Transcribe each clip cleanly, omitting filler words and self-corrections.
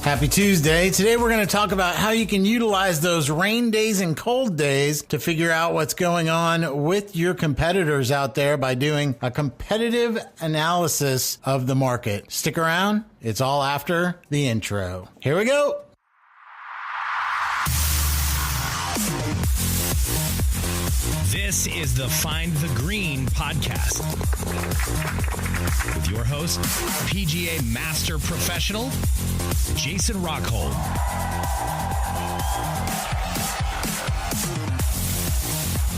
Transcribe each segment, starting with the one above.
Happy Tuesday. Today we're going to talk about how you can utilize those rain days and cold days to figure out what's going on with your competitors out there by doing a competitive analysis of the market. Stick around. It's all after the intro. Here we go. This is the Find the Green podcast with your host, PGA Master Professional, Jason Rockhold.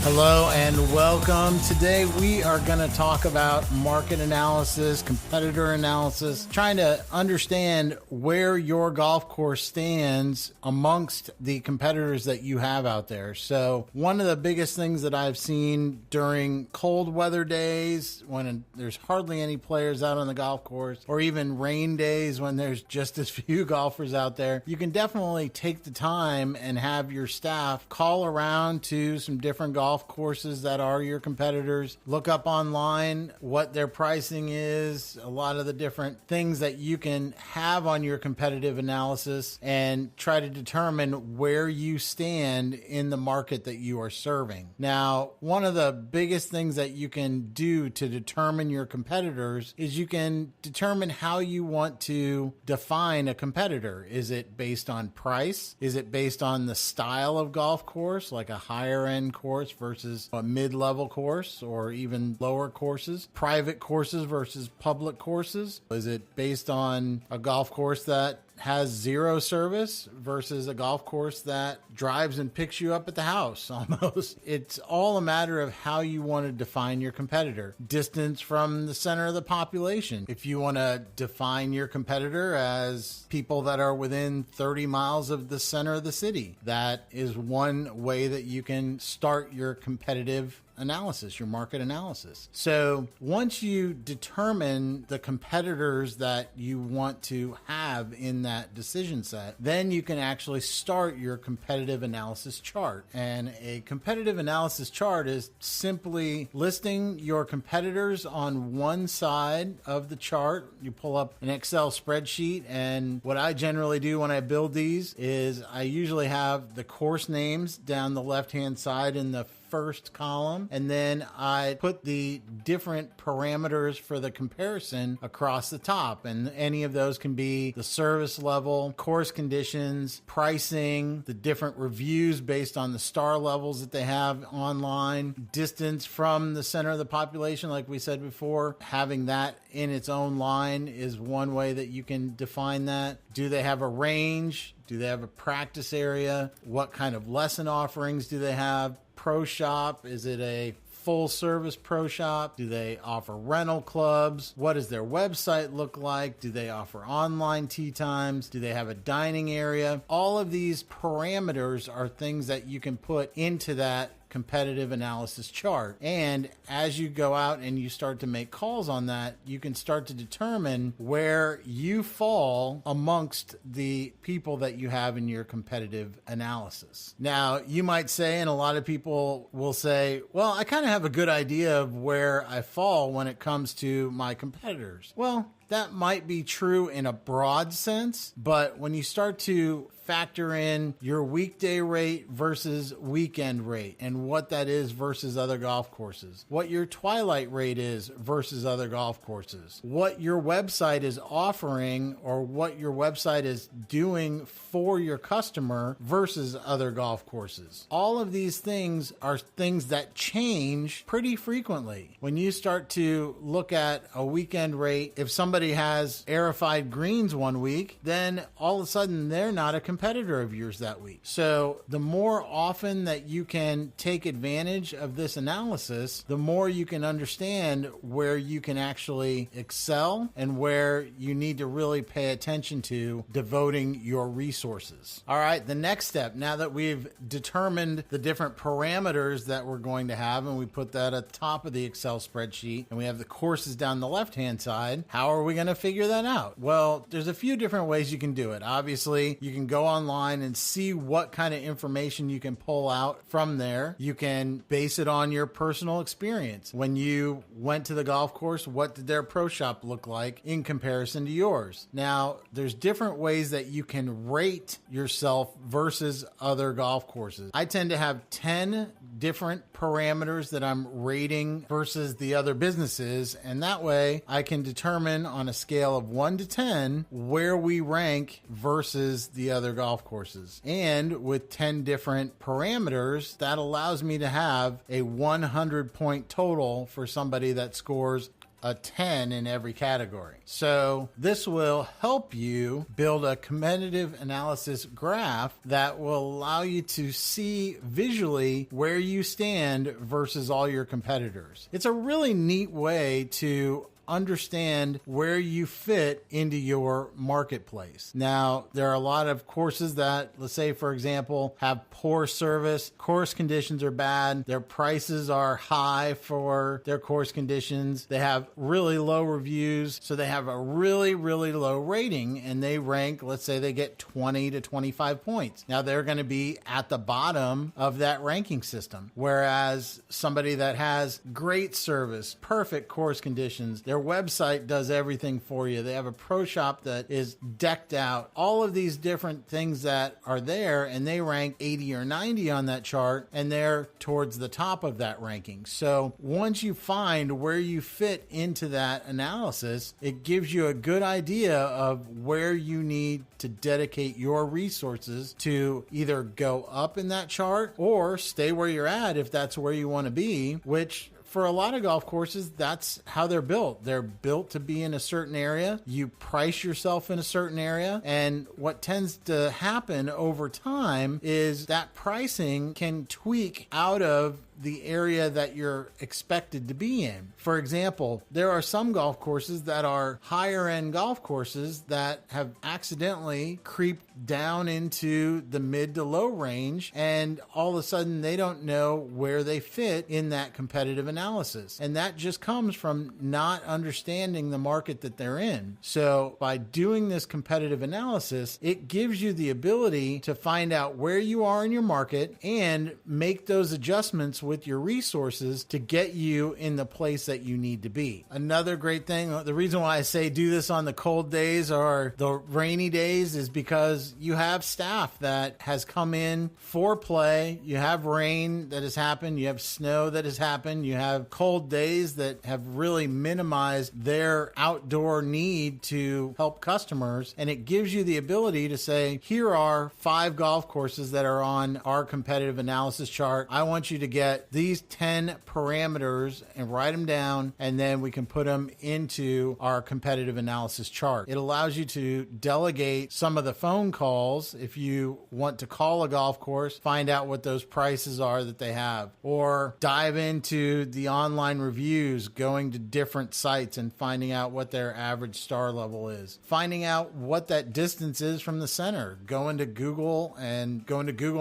Hello and welcome. Today we are going to talk about market analysis, competitor analysis, trying to understand where your golf course stands amongst the competitors that you have out there. So one of the biggest things that I've seen during cold weather days when there's hardly any players out on the golf course, or even rain days when there's just as few golfers out there, you can definitely take the time and have your staff call around to some different golf courses that are your competitors, look up online what their pricing is, a lot of the different things that you can have on your competitive analysis, and try to determine where you stand in the market that you are serving. Now, one of the biggest things that you can do to determine your competitors is you can determine how you want to define a competitor. Is it based on price? Is it based on the style of golf course, like a higher end course versus a mid-level course, or even lower courses, private courses versus public courses? Is it based on a golf course that has zero service versus a golf course that drives and picks you up at the house almost? It's all a matter of how you want to define your competitor. Distance from the center of the population. If you want to define your competitor as people that are within 30 miles of the center of the city, that is one way that you can start your competitive analysis, your market analysis. So once you determine the competitors that you want to have in that decision set, then you can actually start your competitive analysis chart. And a competitive analysis chart is simply listing your competitors on one side of the chart. You pull up an Excel spreadsheet, and what I generally do when I build these is I usually have the course names down the left-hand side in the first column, and then I put the different parameters for the comparison across the top, and any of those can be the service level, course conditions, pricing, the different reviews based on the star levels that they have online, distance from the center of the population. Like we said before, having that in its own line is one way that you can define that. Do they have a range? Do they have a practice area? What kind of lesson offerings do they have? Pro shop? Is it a full service pro shop? Do they offer rental clubs? What does their website look like? Do they offer online tee times? Do they have a dining area? All of these parameters are things that you can put into that competitive analysis chart. And as you go out and you start to make calls on that, you can start to determine where you fall amongst the people that you have in your competitive analysis. Now, you might say, and a lot of people will say, well, I kind of have a good idea of where I fall when it comes to my competitors. Well, that might be true in a broad sense, but when you start to factor in your weekday rate versus weekend rate and what that is versus other golf courses, what your twilight rate is versus other golf courses, what your website is offering or what your website is doing for your customer versus other golf courses. All of these things are things that change pretty frequently. When you start to look at a weekend rate, if somebody has aerified greens one week, then all of a sudden they're not a competitor of yours that week. So the more often that you can take advantage of this analysis, the more you can understand where you can actually excel and where you need to really pay attention to devoting your resources. All right, the next step, now that we've determined the different parameters that we're going to have, and we put that at the top of the Excel spreadsheet, and we have the courses down the left-hand side, how are we we going to figure that out? Well, there's a few different ways you can do it. Obviously, you can go online and see what kind of information you can pull out from there. You can base it on your personal experience. When you went to the golf course, what did their pro shop look like in comparison to yours? Now, there's different ways that you can rate yourself versus other golf courses. I tend to have 10 different parameters that I'm rating versus the other businesses, and that way I can determine on a scale of 1 to 10 where we rank versus the other golf courses. And with 10 different parameters, that allows me to have a 100-point total for somebody that scores a 10 in every category. So this will help you build a competitive analysis graph that will allow you to see visually where you stand versus all your competitors. It's a really neat way to understand where you fit into your marketplace. Now, there are a lot of courses that, let's say, for example, have poor service, course conditions are bad, their prices are high for their course conditions, they have really low reviews, so they have a really, really low rating, and they rank, let's say they get 20 to 25 points. Now, they're going to be at the bottom of that ranking system, whereas somebody that has great service, perfect course conditions, their website does everything for you. They have a pro shop that is decked out. All of these different things that are there, and they rank 80 or 90 on that chart, and they're towards the top of that ranking. So once you find where you fit into that analysis, it gives you a good idea of where you need to dedicate your resources to either go up in that chart or stay where you're at if that's where you want to be, which for a lot of golf courses, that's how they're built. They're built to be in a certain area. You price yourself in a certain area. And what tends to happen over time is that pricing can tweak out of the area that you're expected to be in. For example, there are some golf courses that are higher end golf courses that have accidentally creeped down into the mid to low range, and all of a sudden they don't know where they fit in that competitive analysis. And that just comes from not understanding the market that they're in. So by doing this competitive analysis, it gives you the ability to find out where you are in your market and make those adjustments with your resources to get you in the place that you need to be. Another great thing, the reason why I say do this on the cold days or the rainy days is because you have staff that has come in for play. You have rain that has happened. You have snow that has happened. You have cold days that have really minimized their outdoor need to help customers. And it gives you the ability to say, here are 5 golf courses that are on our competitive analysis chart. I want you to get these 10 parameters and write them down, and then we can put them into our competitive analysis chart. It allows you to delegate some of the phone calls if you want to call a golf course, find out what those prices are that they have, or dive into the online reviews, going to different sites and finding out what their average star level is, finding out what that distance is from the center, going to Google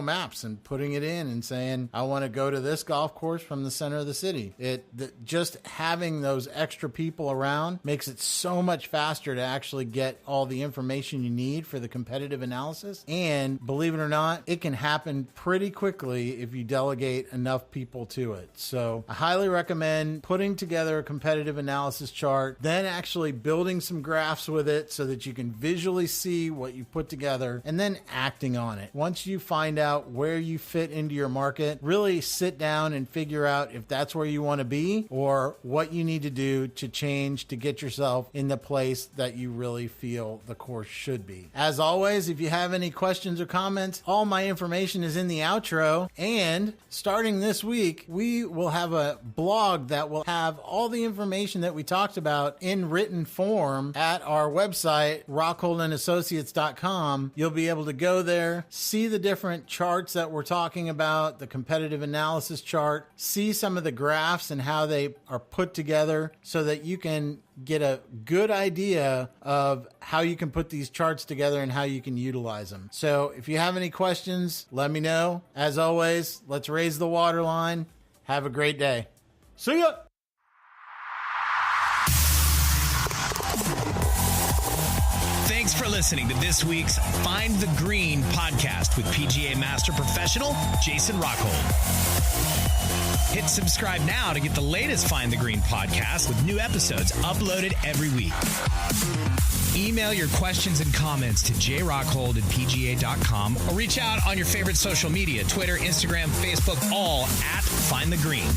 Maps and putting it in and saying, I want to go to this golf course from the center of the city. Just having those extra people around makes it so much faster to actually get all the information you need for the competitive analysis. And believe it or not, it can happen pretty quickly if you delegate enough people to it. So I highly recommend putting together a competitive analysis chart, then actually building some graphs with it so that you can visually see what you put together, and then acting on it. Once you find out where you fit into your market, really sit down and figure out if that's where you want to be or what you need to do to change to get yourself in the place that you really feel the course should be. As always, if you have any questions or comments, all my information is in the outro. And starting this week, we will have a blog that will have all the information that we talked about in written form at our website, rockholdandassociates.com. You'll be able to go there, see the different charts that we're talking about, the competitive analysis chart, see some of the graphs and how they are put together so that you can get a good idea of how you can put these charts together and how you can utilize them. So if you have any questions, let me know. As always, let's raise the water line. Have a great day. See ya! Thanks for listening to this week's Find the Green podcast with PGA Master Professional Jason Rockhold. Hit subscribe now to get the latest Find the Green podcast with new episodes uploaded every week. Email your questions and comments to jrockhold@pga.com or reach out on your favorite social media, Twitter, Instagram, Facebook, all at Find the Green.